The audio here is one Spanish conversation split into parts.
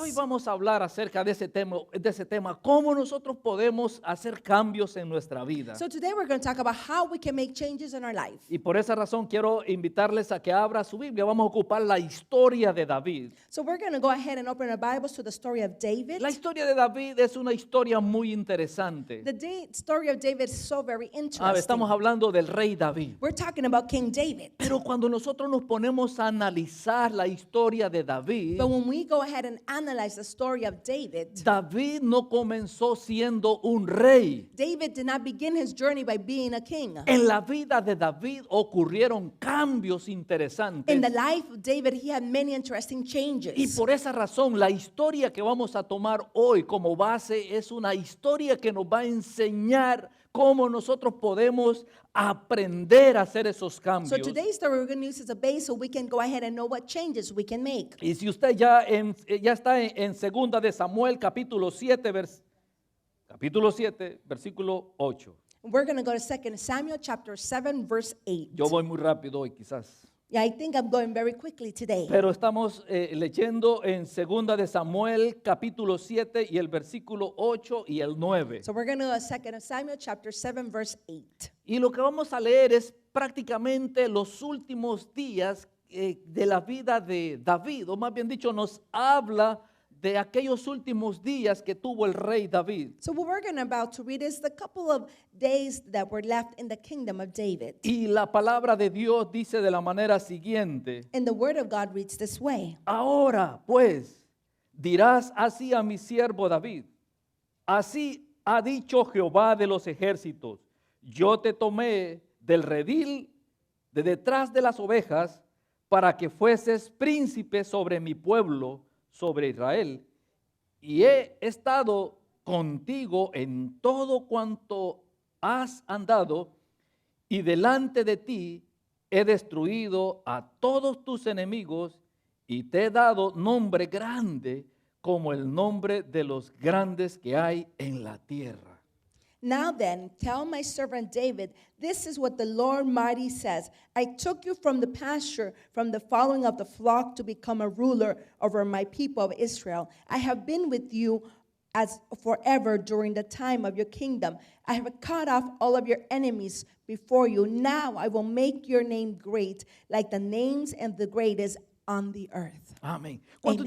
hoy vamos a hablar acerca de ese tema, cómo nosotros podemos hacer cambios en nuestra vida. So today we're going to talk about how we can make changes in our life. Y por esa razón quiero invitarles a que abra su Biblia. Vamos a ocupar la historia de David. So we're going to go ahead and open our Bibles to the story of David. La historia de David es una historia muy interesante. The story of David is so very interesting. Estamos hablando del rey David. We're talking about King David. Pero cuando nosotros nos ponemos a analizar la historia de David, But when we go ahead and analyze the story of David, David no comenzó siendo un rey. David did not begin his journey by being a king. En la vida de David ocurrieron cambios interesantes. In the life of David, he had many interesting changes. Y por esa razón, la historia que vamos a tomar hoy como base es una historia que nos va a enseñar cómo nosotros podemos aprender a hacer esos So cambios. today's story we're going to use as a base so we can go ahead and know what changes we can make. Y si usted ya está en segunda de Samuel capítulo 7, versículo 8. We're going to go to 2 Samuel chapter 7 verse 8. Yo voy muy rápido hoy quizás. Yeah, I think I'm going very quickly today. Pero estamos leyendo en segunda de Samuel capítulo 7 y el versículo 8 y el 9. So we're going to go to 2 Samuel chapter 7 verse 8. Y lo que vamos a leer es prácticamente los últimos días de la vida de David, o más bien dicho, nos habla de aquellos últimos días que tuvo el rey David. So what we're about to read is the couple of days that were left in the kingdom of David. Y la palabra de Dios dice de la manera siguiente: And the word of God reads this way. ahora pues dirás así a mi siervo David: así ha dicho Jehová de los ejércitos, yo te tomé del redil de detrás de las ovejas para que fueses príncipe sobre mi pueblo, sobre Israel, y he estado contigo en todo cuanto has andado, y delante de ti he destruido a todos tus enemigos, y te he dado nombre grande como el nombre de los grandes que hay en la tierra. Now then, tell my servant David, this is what the Lord mighty says. I took you from the pasture, from the following of the flock, to become a ruler over my people of Israel. I have been with you as forever during the time of your kingdom. I have cut off all of your enemies before you. Now I will make your name great, like the names and the greatest on the earth. Amén. Amen.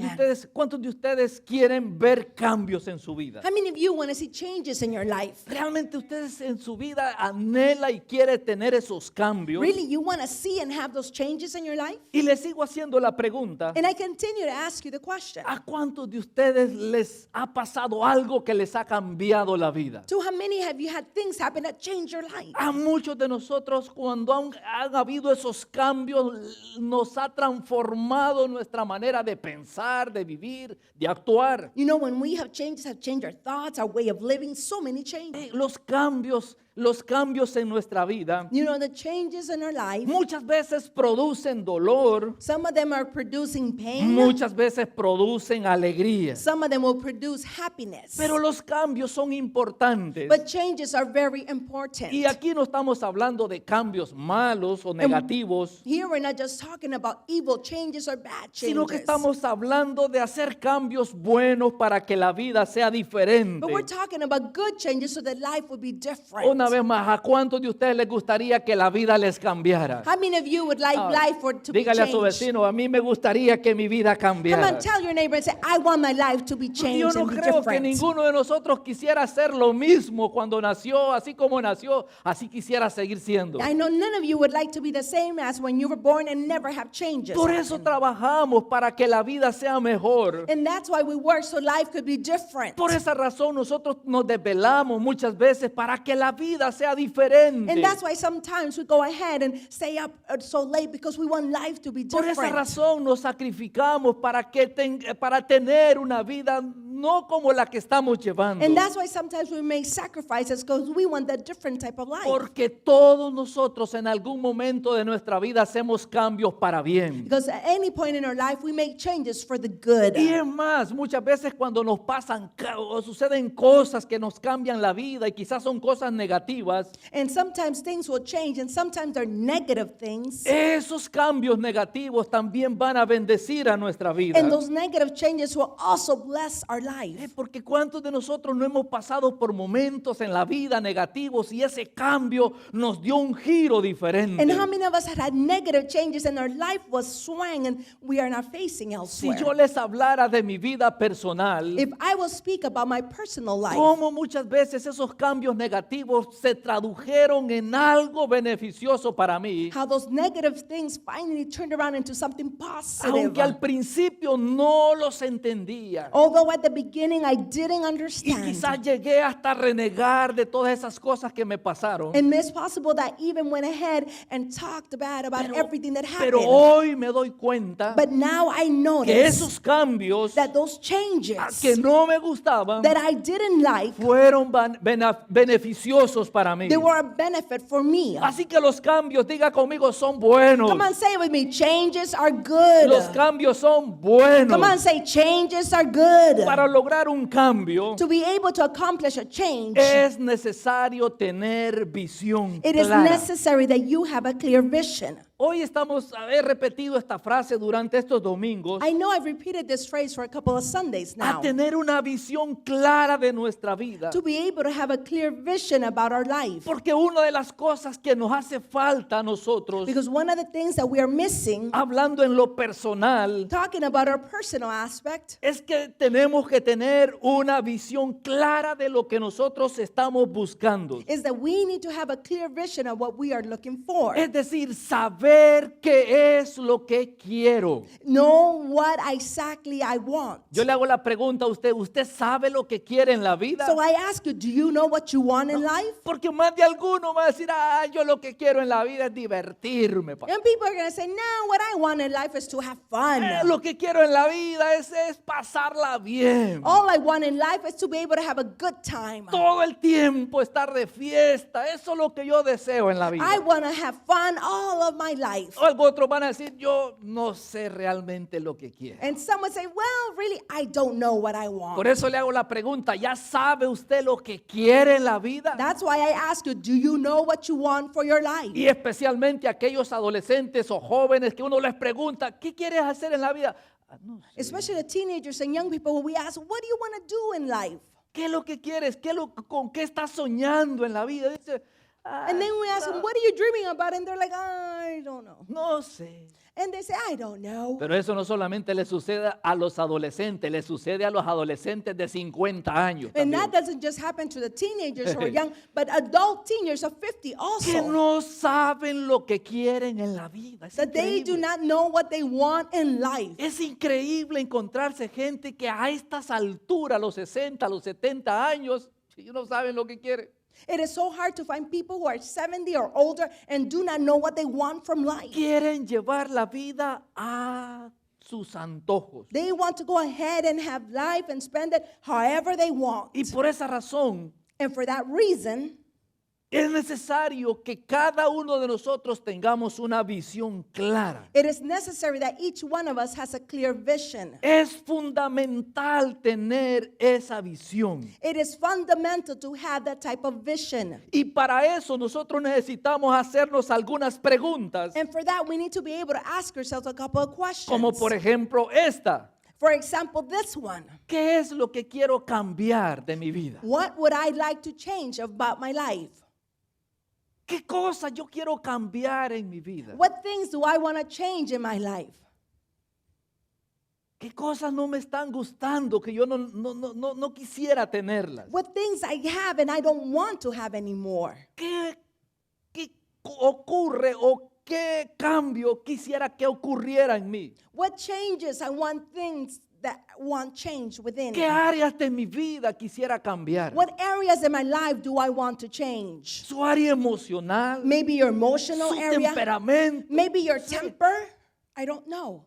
¿Cuántos de ustedes quieren ver cambios en su vida? How many of you want to see changes in your life? ¿Realmente ustedes en su vida anhela y quiere tener esos cambios? Really, you want to see and have those changes in your life? Y les sigo haciendo la pregunta: And I continue to ask you the question. ¿a cuántos de ustedes les ha pasado algo que les ha cambiado la vida? To how many have you had things happen that change your life? A muchos de nosotros, cuando han habido esos cambios, nos ha transformado nuestra manera de pensar, de vivir, de actuar. You know, when we have changed our thoughts, our way of living, so many changes. Los cambios en nuestra vida You know, the changes in our life, muchas veces producen dolor, some of them are producing pain, muchas veces producen alegría. some of them will produce happiness. Pero los cambios son importantes. But changes are very important. Y aquí no estamos hablando de cambios malos o negativos, Here we're not just talking about evil changes or bad sino que changes. estamos hablando de hacer cambios buenos para que la vida sea diferente. But we're talking about good changes so that life will be different. Una vez más, ¿a cuántos de ustedes les gustaría que la vida les cambiara? How many of you would like life to be Dígale a su changed? vecino: a mí me gustaría que mi vida Come cambiara. on, tell your neighbor and say, I want my life to be Yo changed no and be creo que different. ninguno de nosotros quisiera hacer lo mismo cuando nació, así como nació, así quisiera seguir siendo. I know none of you would like to be the same as when you were born and never have changes. Por eso happen. trabajamos para que la vida sea mejor. And that's why we work so life could be different. Por esa razón nosotros nos desvelamos muchas veces para que la vida sea diferente. And that's why sometimes we go ahead and stay up so late because we want life to be Por different. esa razón nos sacrificamos para tener una vida no como la que estamos llevando. And that's why sometimes we make sacrifices because we want that different type of life. Porque todos nosotros en algún momento de nuestra vida hacemos cambios para bien. Because at any point in our life, we make changes for the good. Y es más, muchas veces cuando nos pasan o suceden cosas que nos cambian la vida y quizás son cosas negativas, And sometimes things will change, and sometimes they're negative things. esos cambios negativos también van a bendecir a nuestra vida. And those negative changes will also bless our life. Porque cuántos de nosotros no hemos pasado por momentos en la vida negativos y ese cambio nos dio un giro diferente. And how many of us had negative changes and our life was swung and we are not facing Si elsewhere? yo les hablara de mi vida personal, If I will speak about my personal life, cómo muchas veces esos cambios negativos se tradujeron en algo beneficioso para mí, how those negative things finally turned around into something positive. aunque al principio no los entendía. Although at the beginning I didn't Y understand. quizás llegué hasta renegar de todas esas cosas que me pasaron. And it's possible that I even went ahead and talked bad about everything that Pero happened. hoy me doy cuenta But now I que notice esos cambios that those changes que no me gustaban that I didn't like, fueron beneficiosos para mí. they were a benefit for me. Así que los cambios, diga conmigo, son buenos. Come on, say it with me. Changes are good. Los cambios son buenos. Come on, say changes are good. Para lograr un cambio To be able to accomplish a change, es necesario tener visión it is clara. necessary that you have a clear vision. Hoy he repetido esta frase durante estos domingos. I know I've repeated this phrase for a couple of Sundays now. A tener una visión clara de nuestra vida. To be able to have a clear vision about our life. Porque una de las cosas que nos hace falta a nosotros, Because one of the things that we are missing, hablando en lo personal, talking about our personal aspect, es que tenemos que tener una visión clara de lo que nosotros estamos buscando. is that we need to have a clear vision of what we are looking for. Es decir, saber qué es lo que quiero. Know what exactly I want. Yo le hago la pregunta a usted, ¿usted sabe lo que quiere en la vida? So I ask you, do you know what you want in life? Porque más de alguno va a decir, yo lo que quiero en la vida es divertirme. And people are going to say, no, what I want in life is to have fun. Lo que quiero en la vida es pasarla bien. All I want in life is to be able to have a good time. Todo el tiempo estar de fiesta. Eso es lo que yo deseo en la vida. I want to have fun all of my life. O algo otro van a decir, yo no sé realmente lo que quiero. And some would say, well, really, I don't know what I want. Por eso le hago la pregunta, ¿ya sabe usted lo que quiere en la vida? That's why I ask you, do you know what you want for your life? Y especialmente aquellos adolescentes o jóvenes que uno les pregunta, ¿qué quieres hacer en la vida? No sé. Especially the teenagers and young people, when we ask, what do you want to do in life? ¿Qué es lo que quieres? ¿Con qué estás soñando en la vida? Dice, And then we ask them, what are you dreaming about? And they're like, I don't know. no sé. And they say, I don't know. Pero eso no solamente le sucede a los adolescentes, le sucede a los adolescentes de 50 años. And también. that doesn't just happen to the teenagers who are young, but adult teenagers of 50 Que also. no saben lo que quieren en la vida. Es That they do increíble. not know what they want in life. Es increíble encontrarse gente que a estas alturas, los 60, los 70 años, ellos no saben lo que quieren. It is so hard to find people who are 70 or older and do not know what they want from life. Quieren llevar la vida a sus antojos. They want to go ahead and have life and spend it however they want. Y por esa razón And for that reason, es necesario que cada uno de nosotros tengamos una visión clara. it is necessary that each one of us has a clear vision. Es fundamental tener esa visión. It is fundamental to have that type of vision. Y para eso nosotros necesitamos hacernos algunas preguntas, And for that, we need to be able to ask ourselves a couple of questions. como por ejemplo esta. For example, this one. ¿Qué es lo que quiero cambiar de mi vida? What would I like to change about my life? ¿Qué cosas yo quiero cambiar en mi vida? What things do I want to change in my life? ¿Qué cosas no me están gustando que yo no quisiera tenerlas? What things I have and I don't want to have anymore? ¿Qué ocurre o qué cambio quisiera que ocurriera en mí? What changes I want things that want change within? ¿Qué áreas de mi vida quisiera cambiar? What areas in my life do I want to change? Su área emocional, Maybe your emotional su area, temperamento. maybe your temper. I don't know.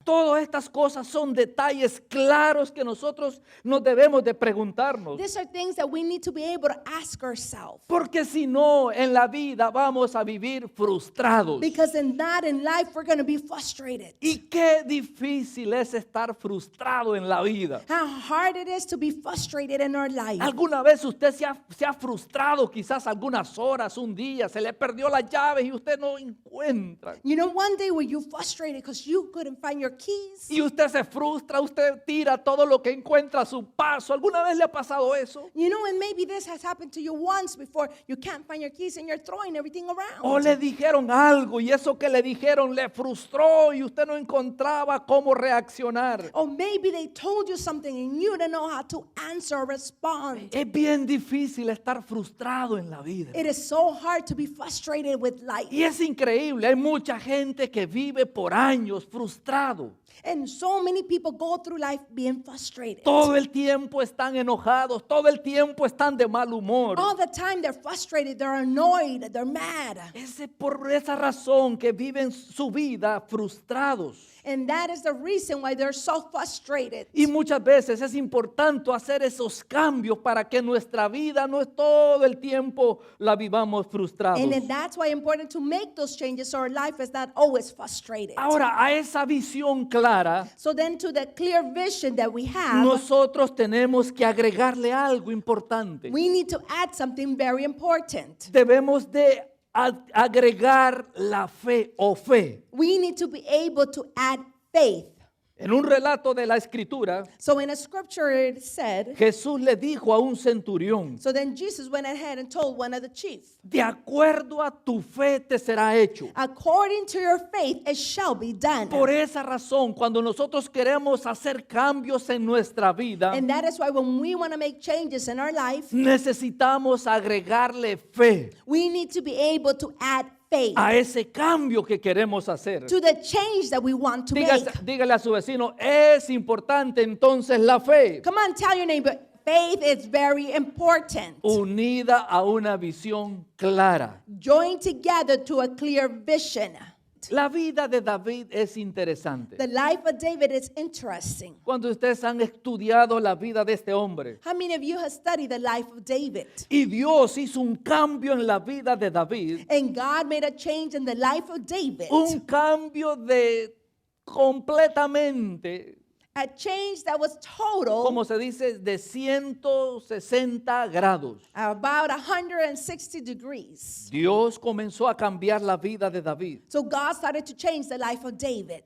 Todas estas cosas son detalles claros que nosotros nos debemos de preguntarnos. These are things that we need to be able to ask ourselves. Porque si no, en la vida vamos a vivir frustrados. Because in life, we're going to be frustrated. Y qué difícil es estar frustrado en la vida. How hard it is to be frustrated in our life. ¿Alguna vez usted se ha frustrado quizás algunas horas, un día, se le perdió las llaves y usted no encuentra? You know, one day were you frustrated because you couldn't find your keys? Y usted se frustra, usted tira todo lo que encuentra a su paso. ¿Alguna vez le ha pasado eso? You know, and maybe this has happened to you once before. You can't find your keys and you're throwing everything around. O le dijeron algo y eso que le dijeron le frustró y usted no encontraba cómo reaccionar. Or maybe they told you something and you didn't know how to answer or respond. Es bien difícil estar frustrado en la vida. It is so hard to be frustrated with life. Y es increíble, hay mucha gente que vive por años frustrado. And so many people go through life being frustrated. Todo el tiempo están enojados, todo el tiempo están de mal humor. All the time they're frustrated, they're annoyed, they're mad. Es por esa razón que viven su vida frustrados. And that is the reason why they're so frustrated. Y muchas veces es importante hacer esos cambios para que nuestra vida no es todo el tiempo la vivamos frustrados. And then that's why it's important to make those changes so our life is not always frustrated. Ahora, a esa visión clara, So then to the clear vision that we have, nosotros tenemos que agregarle algo importante. we need to add something very important. Debemos de agregar la fe o fe. We need to be able to add faith. En un relato de la escritura, So in a scripture it said, Jesús le dijo a un centurión, so then Jesus went ahead and told one of the chiefs, de acuerdo a tu fe te será hecho. according to your faith it shall be done. Por esa razón, cuando nosotros queremos hacer cambios en nuestra vida, And that is why when we want to make changes in our life, necesitamos agregarle fe we need to be able to add faith a ese cambio que queremos hacer. to the change that we want to Dígale, make. dígale a su vecino, es importante entonces la fe, Come on, tell your neighbor, faith is very important. unida a una visión clara. Join together to a clear vision. La vida de David es interesante. The life of David is interesting. Cuando ustedes han estudiado la vida de este hombre, How many of you have studied the life of David? y Dios hizo un cambio en la vida de David, And God made a change in the life of David. un cambio de completamente, A change that was total, como se dice, de 160 grados. about 160 degrees. Dios comenzó a cambiar la vida de David. So God started to change the life of David.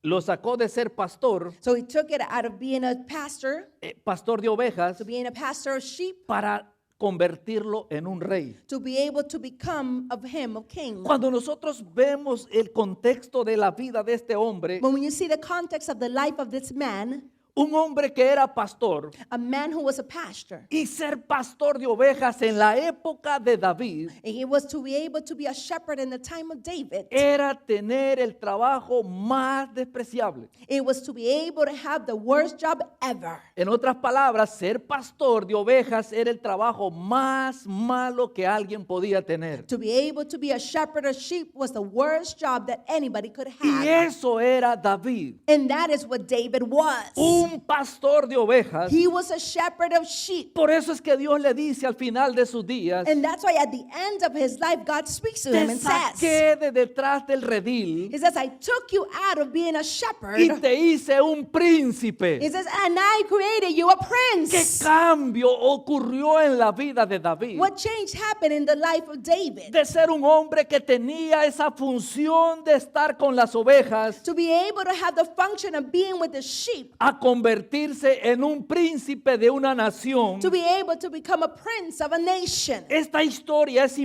Lo sacó de ser pastor, So he took it out of being a pastor pastor de ovejas, to being a pastor of sheep para convertirlo en un rey. to be able to become of him a king. Cuando nosotros vemos el contexto de la vida de este hombre, But when you see the context of the life of this man, un hombre que era pastor, a man who was a pastor, y ser pastor de ovejas en la época de David, and he was to be able to be a shepherd in the time of David, era tener el trabajo más despreciable. it was to be able to have the worst job ever. En otras palabras, ser pastor de ovejas era el trabajo más malo que alguien podía tener. To be able to be a shepherd of sheep was the worst job that anybody could Y have. eso era David, And that is what David was. un pastor de ovejas. He was a shepherd of sheep. Por eso es que Dios le dice al final de sus días, And that's why at the end of his life, God speaks to him te and says, saqué de detrás del redil he says, I took you out of being a y shepherd. te hice un príncipe. He says, and I created you a ¿Qué prince. cambio ocurrió en la vida de David? What change happened in the life of David? De ser un hombre que tenía esa función de estar con las ovejas To be able to have the function of being with the sheep, a convertirse en un príncipe de una nación. to be able to become a prince of a nation. Esta historia es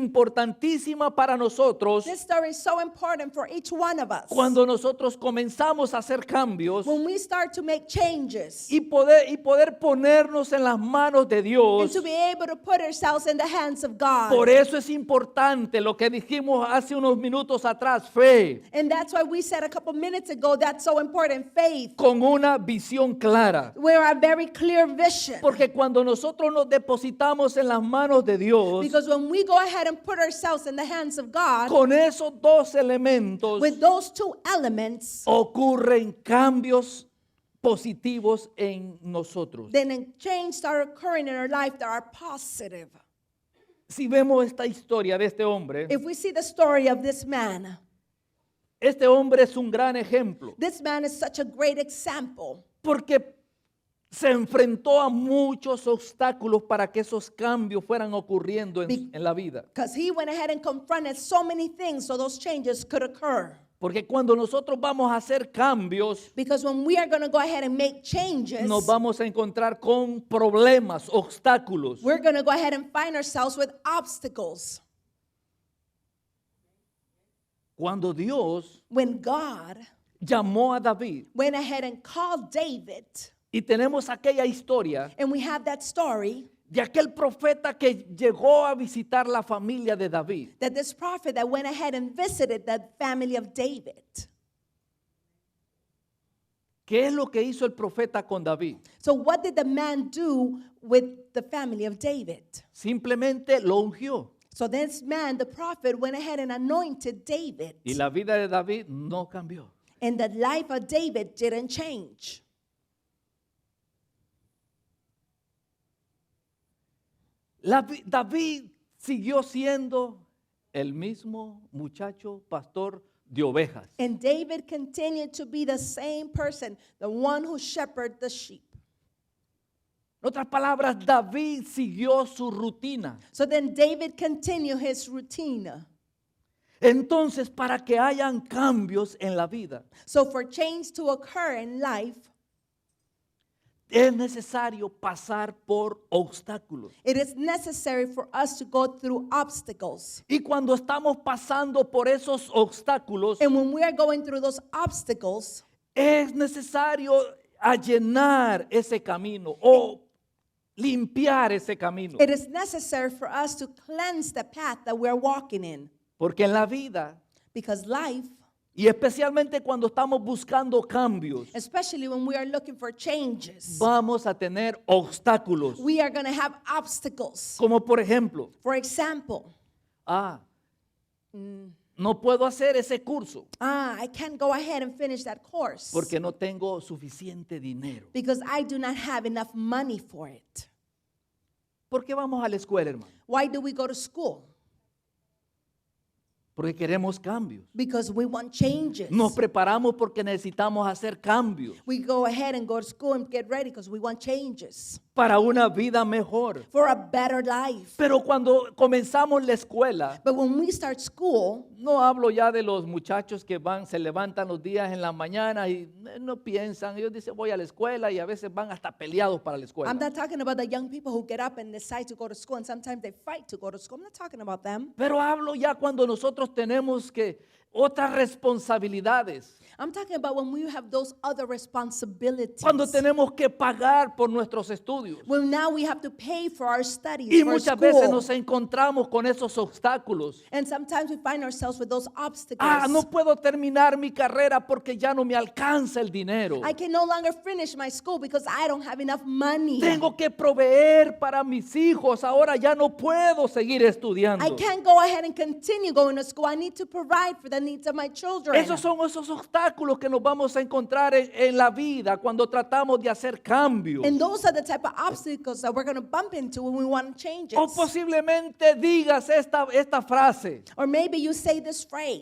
importantísima para nosotros This story is so important for each one of us. cuando nosotros comenzamos a hacer cambios When we start to make changes y poder ponernos en las manos de and Dios. to be able to put ourselves in the hands of God. Por eso es importante lo que dijimos hace unos minutos atrás, fe, And that's why we said a couple minutes ago that's so important. Faith con una visión visión clara. We have a very clear vision. Porque cuando nosotros nos depositamos en las manos de Dios, Because when we go ahead and put ourselves in the hands of God, con esos dos elementos with those two elements, ocurren cambios positivos en nosotros. then changes start occurring in our life that are positive. Si vemos esta historia de este hombre, If we see the story of this man, este hombre es un gran ejemplo this man is such a great example porque se enfrentó a muchos obstáculos para que esos cambios fueran ocurriendo en la vida. because he went ahead and confronted so many things so those changes could occur. Porque cuando nosotros vamos a hacer cambios, Because when we are going to go ahead and make changes, nos vamos a encontrar con problemas, obstáculos. we're going to go ahead and find ourselves with obstacles. Cuando Dios When God llamó a David, went ahead and called David, y tenemos aquella historia and we have that story de aquel profeta que llegó a visitar la familia de David. that this prophet that went ahead and visited the family of David. ¿Qué es lo que hizo el profeta con David? So what did the man do with the family of David? Simplemente lo ungió. So this man, the prophet, went ahead and anointed David. Y la vida de David no cambió. And the life of David didn't change. David siguió siendo el mismo muchacho pastor de ovejas. And David continued to be the same person, the one who shepherded the sheep. En otras palabras, David siguió su rutina. So then David continued his routine. Entonces, para que hayan cambios en la vida, So for change to occur in life, es necesario pasar por obstáculos. it is necessary for us to go through obstacles. Y cuando estamos pasando por esos obstáculos, And when we are going through those obstacles, es necesario allanar ese camino o limpiar ese camino. it is necessary for us to cleanse the path that we're walking in. Porque en la vida, Because life, y especialmente cuando estamos buscando cambios, especially when we are looking for changes, vamos a tener obstáculos. we are going to have obstacles. Como por ejemplo, For example, no puedo hacer ese curso I can't go ahead and finish that course porque no tengo suficiente dinero. because I do not have enough money for it. ¿Por qué vamos a la escuela, hermano? Why do we go to school? Porque queremos cambios. Because we want changes. Nos preparamos porque necesitamos hacer cambios We go ahead and go to school and get ready because we want changes para una vida mejor. for a better life. Pero cuando comenzamos la escuela, But when we start school, no hablo ya de los muchachos que se levantan los días en la mañana y no piensan. Ellos dicen voy a la escuela y a veces van hasta peleados para la escuela. I'm not talking about the young people who get up and decide to go to school and sometimes they fight to go to school. I'm not talking about them. Pero hablo ya cuando nosotros tenemos que otras responsabilidades. I'm talking about when we have those other responsibilities. Cuando tenemos que pagar por nuestros estudios. Well, now we have to pay for our studies, Y for muchas school. veces nos encontramos con esos obstáculos. And sometimes we find ourselves with those obstacles. No puedo terminar mi carrera porque ya no me alcanza el dinero. I can no longer finish my school because I don't have enough money. Tengo que proveer para mis hijos. Ahora ya no puedo seguir estudiando. I can't go ahead and continue going to school. I need to provide for the needs of my children. Esos son esos obstáculos que nos vamos a encontrar en la vida cuando tratamos de hacer cambios. And those are the type of obstacles that we're going to bump into when we want changes. O posiblemente digas esta frase. Or maybe you say this phrase.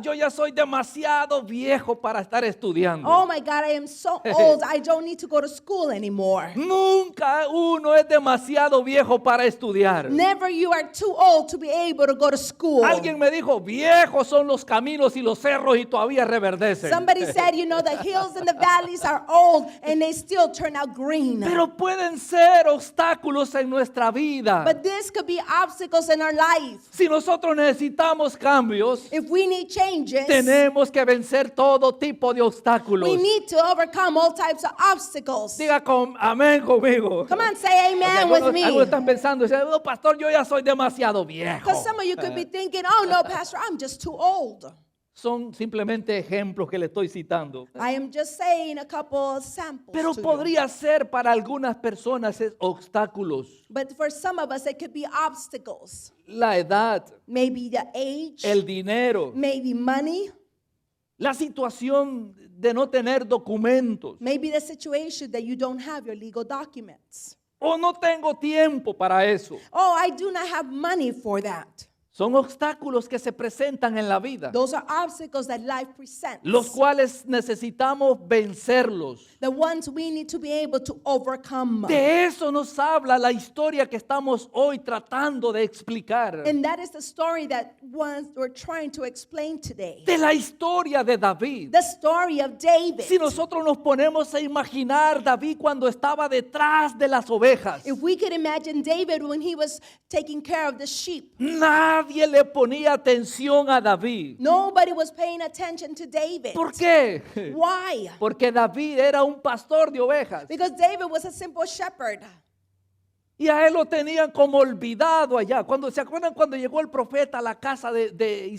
Yo ya soy demasiado viejo para estar estudiando. Oh my God, I am so old. I don't need to go to school anymore. Nunca uno es demasiado viejo para estudiar. Never you are too old to be able to go to school. Alguien me dijo, viejos son los caminos y los cerros y todavía reverdecen. Somebody said, you know, the hills and the valleys are old and they still turn out green. Pero pueden ser obstáculos en nuestra vida. But this could be obstacles in our life. Si nosotros necesitamos cambios, If we need changes, tenemos que vencer todo tipo de obstáculos. we need to overcome all types of obstacles. Diga amén conmigo. Come on, say amen Algunos with me. están pensando, oh, pastor, yo ya soy demasiado viejo. Because some of you could be thinking, oh no, Pastor, I'm just too old. Son simplemente ejemplos que le estoy citando. I am just saying a couple samples Pero to you. podría ser para algunas personas obstáculos. But for some of us, it could be obstacles. La edad, Maybe the age, el dinero, maybe money, la situación de no tener documentos. maybe the situation that you don't have your legal documents. O no tengo tiempo para eso. Oh, I do not have money for that. Son obstáculos que se presentan en la vida, Those are obstacles that life presents. los cuales necesitamos vencerlos. The ones we need to be able to overcome. De eso nos habla la historia que estamos hoy tratando de explicar. And that is the story that we're trying to explain today. De la historia de David. The story of David. Si nosotros nos ponemos a imaginar David cuando estaba detrás de las ovejas, If we could imagine David when he was taking care of the sheep, nadie le ponía atención a David. nobody was paying attention to David. ¿Por qué? Why? Porque David era un pastor de ovejas Because David was a simple shepherd. y a él lo tenían como olvidado allá. ¿Se acuerdan cuando llegó el profeta a la casa de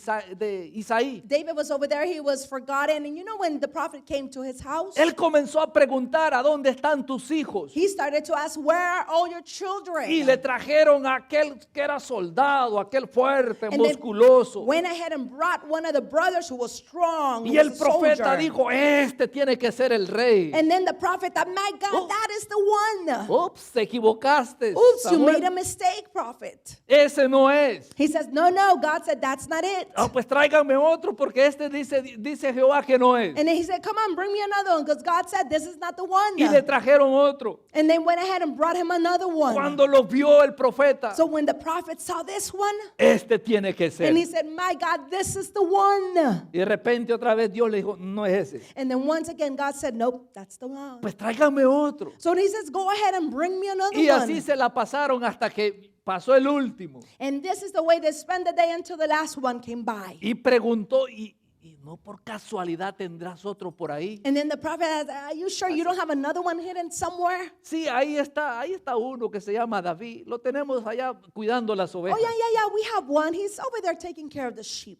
Isaí? David was over there, he was forgotten. And you know when the prophet came to his house, Él comenzó a preguntar a dónde están tus hijos. he started to ask, where are all your children? Y le trajeron a aquel que era soldado, aquel fuerte, And then musculoso. went ahead and brought one of the brothers who was strong, who Y el was a profeta soldier. dijo, este tiene que ser el rey. And then the prophet thought, my God, Oh. that is the one. Ups, te equivocaste. Oops, you Samuel. made a mistake, prophet. Ese no es. He says, no, God said, that's not it. Ah, pues tráiganme otro porque este dice Jehová que no es. And then he said, come on, bring me another one, because God said, this is not the one. Y le trajeron otro. And they went ahead and brought him another one. Cuando lo vio el profeta, So when the prophet saw this one, este tiene que ser. and he said, my God, this is the one. Y de repente otra vez Dios le dijo, no es ese. And then once again, God said, nope, that's the one. Pues tráiganme otro. So he says, go ahead and bring me another Y así one. se la pasaron hasta que pasó el último. And this is the way they spent the day until the last one came by. Y preguntó, y no por casualidad tendrás otro por ahí. And then the prophet asked, are you sure you don't have another one hidden somewhere? Sí, ahí está uno que se llama David. Lo tenemos allá cuidando las Oh, ovejas. yeah, we have one. He's over there taking care of the sheep.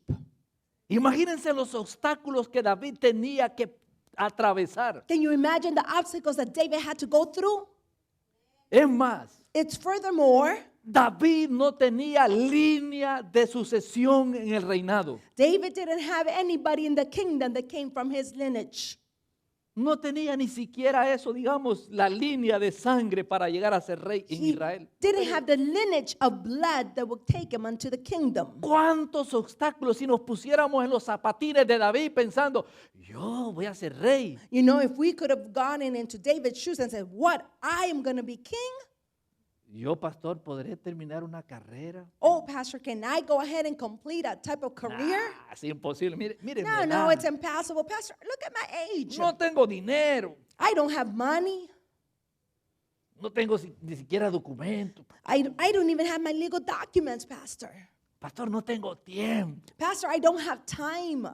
Imagínense los obstáculos que David tenía que atravesar. Can you imagine the obstacles that David had to go through? Es más, It's furthermore, David no tenía línea de sucesión en el reinado. David didn't have anybody in the kingdom that came from his lineage. No tenía ni siquiera eso, digamos, la línea de sangre para llegar a ser rey en He Israel. didn't have the lineage of blood that would take him unto the kingdom. ¿Cuántos obstáculos si nos pusiéramos en los zapatines de David pensando, yo voy a ser rey? You know, if we could have gone into David's shoes and said, what, I am going to be king? Yo, pastor, ¿podré terminar una carrera? Oh, pastor, can I go ahead and complete a type of career? Nah, es imposible. Mire mi No, edad. it's impossible. Pastor, look at my age. No tengo dinero. I don't have money. No tengo ni siquiera documento. I don't even have my legal documents, Pastor. Pastor, no tengo tiempo. Pastor, I don't have time.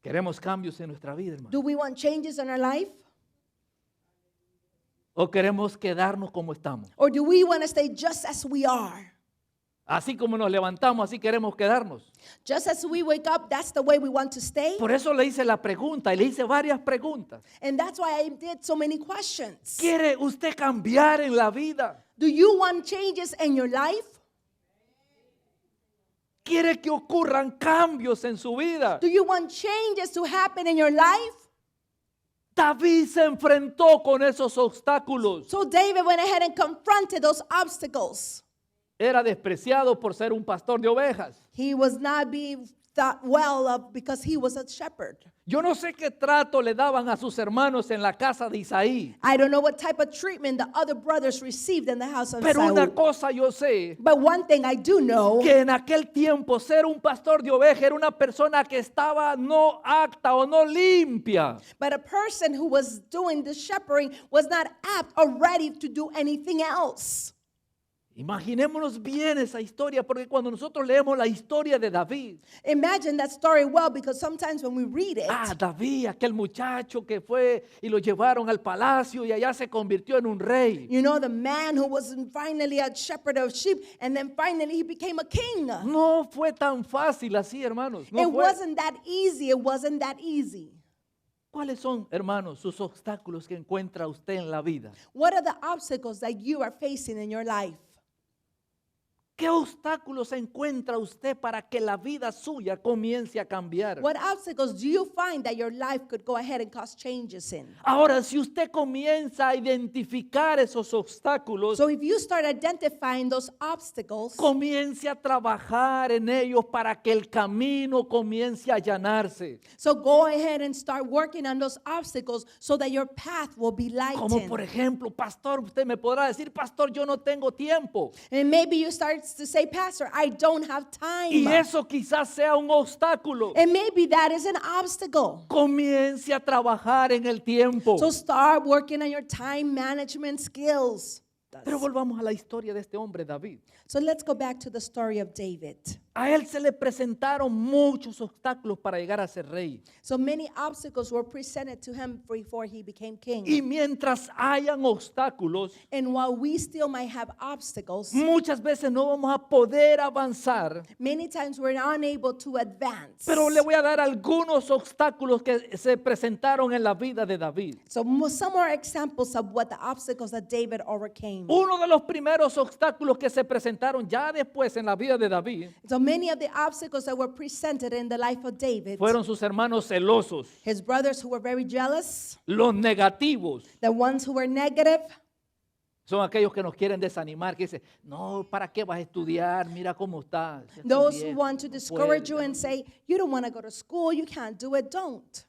Queremos cambios en nuestra vida, hermano. Do we want changes in our life? ¿O queremos quedarnos como estamos? Or do we want to stay just as we are? Así como nos levantamos, así queremos quedarnos. Just as we wake up, that's the way we want to stay? Por eso le hice la pregunta y le hice varias preguntas. And that's why I did so many questions. ¿Quiere usted cambiar en la vida? Do you want changes in your life? ¿Quiere que ocurran cambios en su vida? Do you want changes to happen in your life? David se enfrentó con esos obstáculos. So David went ahead and confronted those obstacles. Era despreciado por ser un pastor de ovejas. He was not being thought well of because he was a shepherd. Yo no sé qué trato le daban a sus hermanos en la casa de Isaí. I don't know what type of treatment the other brothers received in the house of Pero una Saul. cosa yo sé, But one thing I do know, que en aquel tiempo ser un pastor de ovejas era una persona que estaba no apta o no limpia. but a person who was doing the shepherding was not apt or ready to do anything else. Imaginémonos bien esa historia, porque cuando nosotros leemos la historia de David, Imagine that story well, because sometimes when we read it, David, aquel muchacho que fue y lo llevaron al palacio y allá se convirtió en un rey. you know, the man who was finally a shepherd of sheep, and then finally he became a king. No fue tan fácil así, hermanos. No It fue. wasn't that easy. It wasn't that easy. ¿Cuáles son, hermanos, sus obstáculos que encuentra usted en la vida? What are the obstacles that you are facing in your life? ¿Qué obstáculos encuentra usted para que la vida suya comience a cambiar? What obstacles do you find that your life could go ahead and cause changes in? Ahora, si usted comienza a identificar esos obstáculos, So if you start identifying those obstacles, comience a trabajar en ellos para que el camino comience a allanarse. so go ahead and start working on those obstacles so that your path will be Como por lightened. ejemplo, pastor, usted me podrá decir, pastor, yo no tengo tiempo. And maybe you start to say, Pastor, I don't have Y time. eso quizás sea un obstáculo. And maybe that is an obstacle. Comience a trabajar en el tiempo. So start working on your time management skills. Pero volvamos a la historia de este hombre, David. So let's go back to the story of David. A él se le presentaron muchos obstáculos para llegar a ser rey. So many obstacles were presented to him before he became king. Y mientras hayan obstáculos, And while we still might have obstacles, muchas veces no vamos a poder avanzar. many times we're unable to advance. Pero le voy a dar algunos obstáculos que se presentaron en la vida de David. So some more examples of what the obstacles that David overcame. Uno de los primeros obstáculos que se presentaron ya después en la vida de David So many of the obstacles that were presented in the life of David, fueron sus hermanos celosos, his brothers who were very jealous, los negativos. the ones who were negative, Son aquellos que nos quieren desanimar, que dicen, no, ¿para qué vas a estudiar? Mira cómo estás. Ya estás those who viejo, want to no discourage you puedes". and say, you don't want to go to school, you can't do it, don't.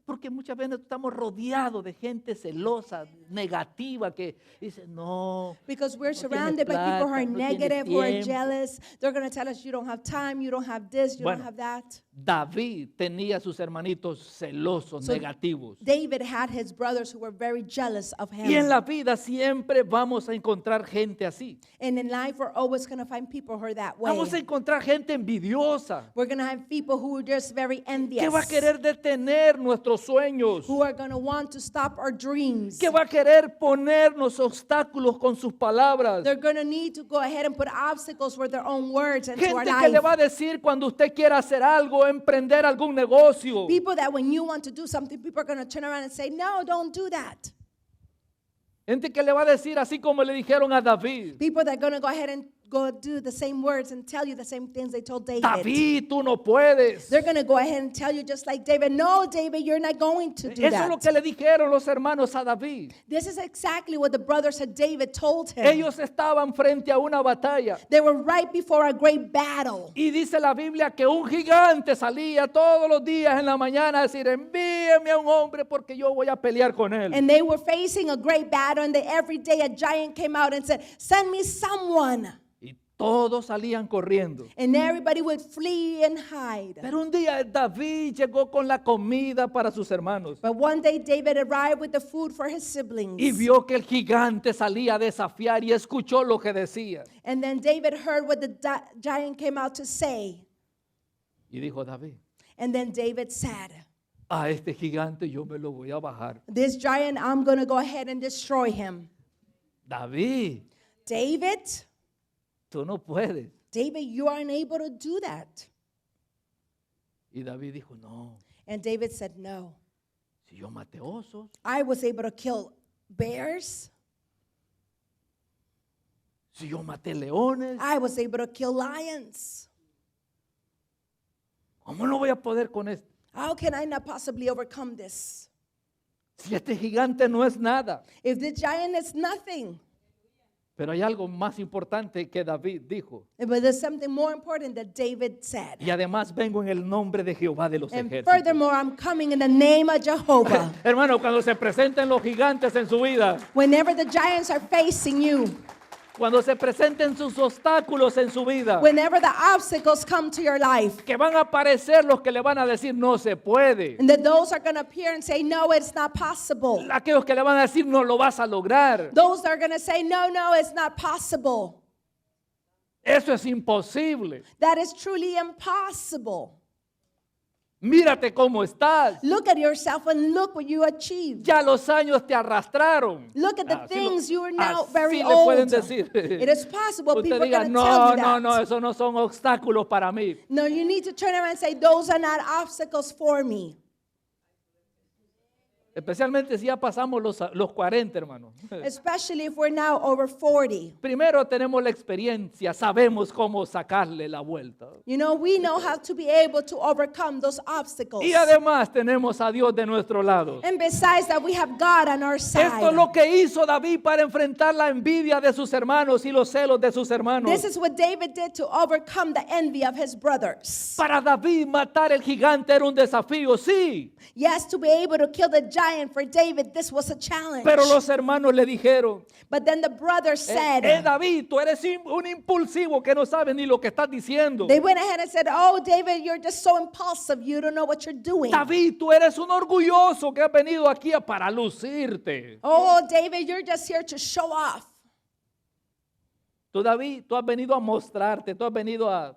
Porque muchas veces estamos rodeados de gente celosa, negativa, que dice, no. Because we're tiene surrounded by people who are plata, no tiene negative, who are tiempo. jealous. They're going to tell us you don't have time, you don't have this, you Bueno. don't have that. David tenía a sus hermanitos celosos, So negativos. David had his brothers who were very jealous of him. Y en la vida siempre vamos a encontrar gente así. And in life, we're always going to find people who are that way. Vamos a encontrar gente envidiosa, We're going to have people who are just very envious, que va a querer detener nuestros sueños, who are going to want to stop our dreams. que va a querer ponernos obstáculos con sus palabras. They're going to need to go ahead and put obstacles with their own words into our Gente que le life. va a decir cuando usted quiera hacer algo, emprender algún negocio. People that when you want to do something, people are going to turn around and say, no, don't do that. Gente que le va a decir así como le dijeron a David. People that are going to go ahead and go do the same words and tell you the same things they told David. David, tú no puedes. They're going to go ahead and tell you just like David, no, David, you're not going to do Eso es lo that. que le dijeron los hermanos a David. This is exactly what the brothers of David told him. Ellos estaban frente a una batalla. They were right before a great battle. Y dice la Biblia que un gigante salía todos los días en la mañana a decir, envíeme a un hombre porque yo voy a pelear con él. And they were facing a great battle, and every day a giant came out and said, send me someone. Y todos salían corriendo. And everybody would flee and hide. Pero un día David llegó con la comida para sus hermanos But one day David arrived with the food for his siblings. y vio que el gigante salía a desafiar y escuchó lo que decía. And then David heard what the giant came out to say. Y dijo David, And then David said, a este gigante yo me lo voy a bajar. this giant, I'm going to go ahead and destroy him. David, David, tú no puedes. David, you are unable to do that. Y David dijo, no, And David said, no. si yo maté osos, I was able to kill bears. si yo maté leones, I was able to kill lions. ¿cómo no voy a poder con esto? How can I not possibly overcome this? Si este gigante no es nada. If the giant is nothing, Pero hay algo más importante que David dijo. but there's something more important that David said. Y además vengo en el nombre de Jehová de los And ejércitos. furthermore, I'm coming in the name of Jehovah. Hermano, cuando se presenten los gigantes en su vida, Whenever the giants are facing you, Cuando se presenten sus obstáculos en su vida, whenever the obstacles come to your life, que van a aparecer los que le van a decir no se puede. and that those are going to appear and say, no, it's not possible. Aquellos que le van a decir no lo vas a lograr. Those that are going to say, no, it's not possible. Eso es imposible. That is truly impossible. Mírate cómo estás. Look at yourself and look what you achieved. Ya los años te arrastraron. Look at the Así things you are now así very le pueden old. decir. It is possible. Usted People are diga, going to tell you no, that. eso no son obstáculos para mí. No, you need to turn around and say, those are not obstacles for me. Especialmente si ya pasamos los 40, hermano. Especially if we're now over 40. Primero tenemos la experiencia, sabemos cómo sacarle la vuelta. You know, we know how to be able to overcome those obstacles. Y además tenemos a Dios de nuestro lado. And besides that, we have God on our side. Esto es lo que hizo David para enfrentar la envidia de sus hermanos y los celos de sus hermanos. This is what David did to overcome the envy of his brothers. Para David matar el gigante era un desafío, sí. Yes, to be able to kill the giant for David, this was a challenge. Pero los hermanos le dijeron, But then the brothers said, David, tú eres un impulsivo que no sabes ni lo que estás diciendo. they went ahead and said, oh, David, you're just so impulsive. You don't know what you're doing. David, tú eres un orgulloso que has venido aquí para lucirte. Oh, David, you're just here to show off. Tú, David, tú has venido a mostrarte, tú has venido a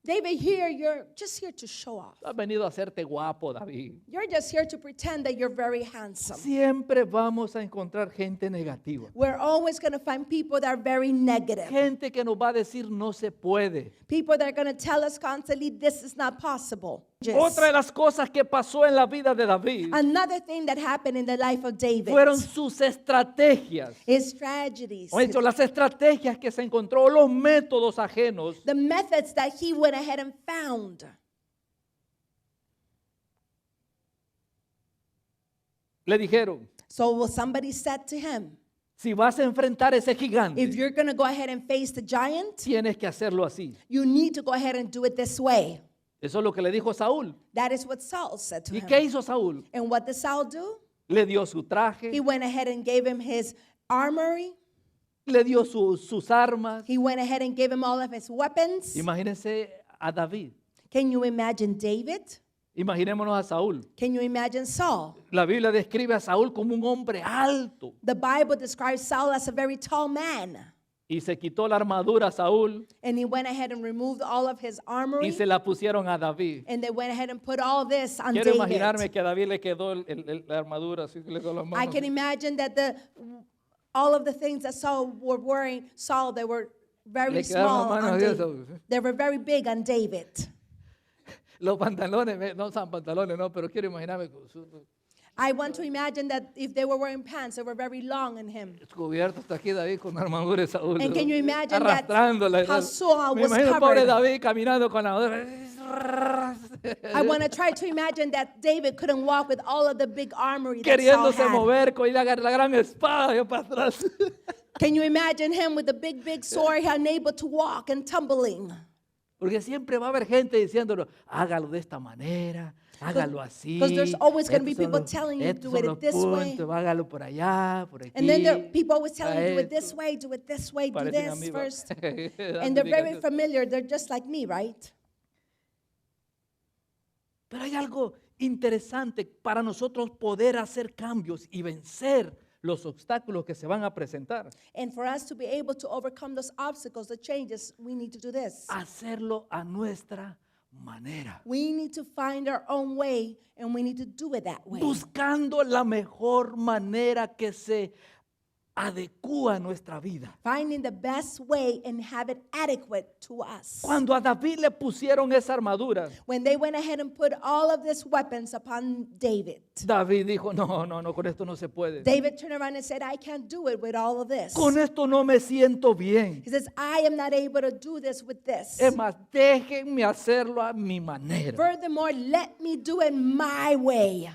David, here, you're just here to show off. hacerte guapo, David. You're just here to pretend that you're very handsome. Siempre vamos a encontrar gente negativa. We're always going to find people that are very negative. Gente que nos va a decir no se puede. People that are going to tell us constantly, this is not possible. Otra de las cosas que pasó en la vida de David Another thing that happened in the life of David fueron sus estrategias. is tragedies. O hecho, las estrategias que se encontró, los métodos ajenos. The methods that he went ahead and found. Le dijeron, So somebody said to him, si vas a enfrentar ese if gigante, you're going to go ahead and face the giant, tienes que hacerlo así. you need to go ahead and do it this way. Eso es lo que le dijo Saúl. That is what Saul said to ¿Y him. qué hizo Saúl? And what did Saul do? Le dio su traje, He went ahead and gave him his armory. le dio sus armas. He went ahead and gave him all of his weapons. Imagínense a David. Can you imagine David? Imaginémonos a Saúl. Can you imagine Saul? La Biblia describe a Saúl como un hombre alto. The Bible describes Saul as a very tall man. Y se quitó la armadura a Saúl And he went ahead and removed all of his y armory. se la pusieron a David. And they went ahead and put all this on Quiero imaginarme David. que a David le quedó la armadura, así que le quedó las I manos. can imagine that all of the things that Saul were wearing, they were very Le quedaron small las manos on así, David. Saúl. They were very big on David. Los pantalones, no son pantalones, no, pero quiero imaginarme I want to imagine that if they were wearing pants, they were very long on him. cubierto hasta aquí David con la armadura de Saúl. And can you imagine that arrastrándola. how Saul Me was imagino el pobre covered? David caminando con la armadura. I want to try to imagine that David couldn't walk with all of the big armory that Saul Queriéndose had. mover con la gran espada yo para atrás. Can you imagine him with the big sword, unable to walk and tumbling? Porque siempre va a haber gente diciéndolo, hágalo de esta manera, hágalo así. 'cause there's always gonna be estos son people los- telling you, estos do son it los this way. puntos, hágalo por allá, por aquí. And then there are people always telling you, do it esto. this way, do it this way, do Parecen a mí, this va. first. Dando And they're very indicaciones. familiar. They're just like me, right? Pero hay algo interesante para nosotros poder hacer cambios y vencer los obstáculos que se van a presentar. And for us to be able to overcome those obstacles, the changes, we need to do this. Hacerlo a nuestra manera. We need to find our own way, and we need to do it that way. Buscando la mejor manera que se adecua a nuestra vida. Finding the best way and have it adequate to us. Cuando a David le pusieron esa armadura, When they went ahead and put all of these weapons upon David, David dijo, no, con esto no se puede. David turned around and said, I can't do it with all of this. Con esto no me siento bien. He says, I am not able to do this with this. Es más, déjenme hacerlo a mi manera. Furthermore, let me do it my way.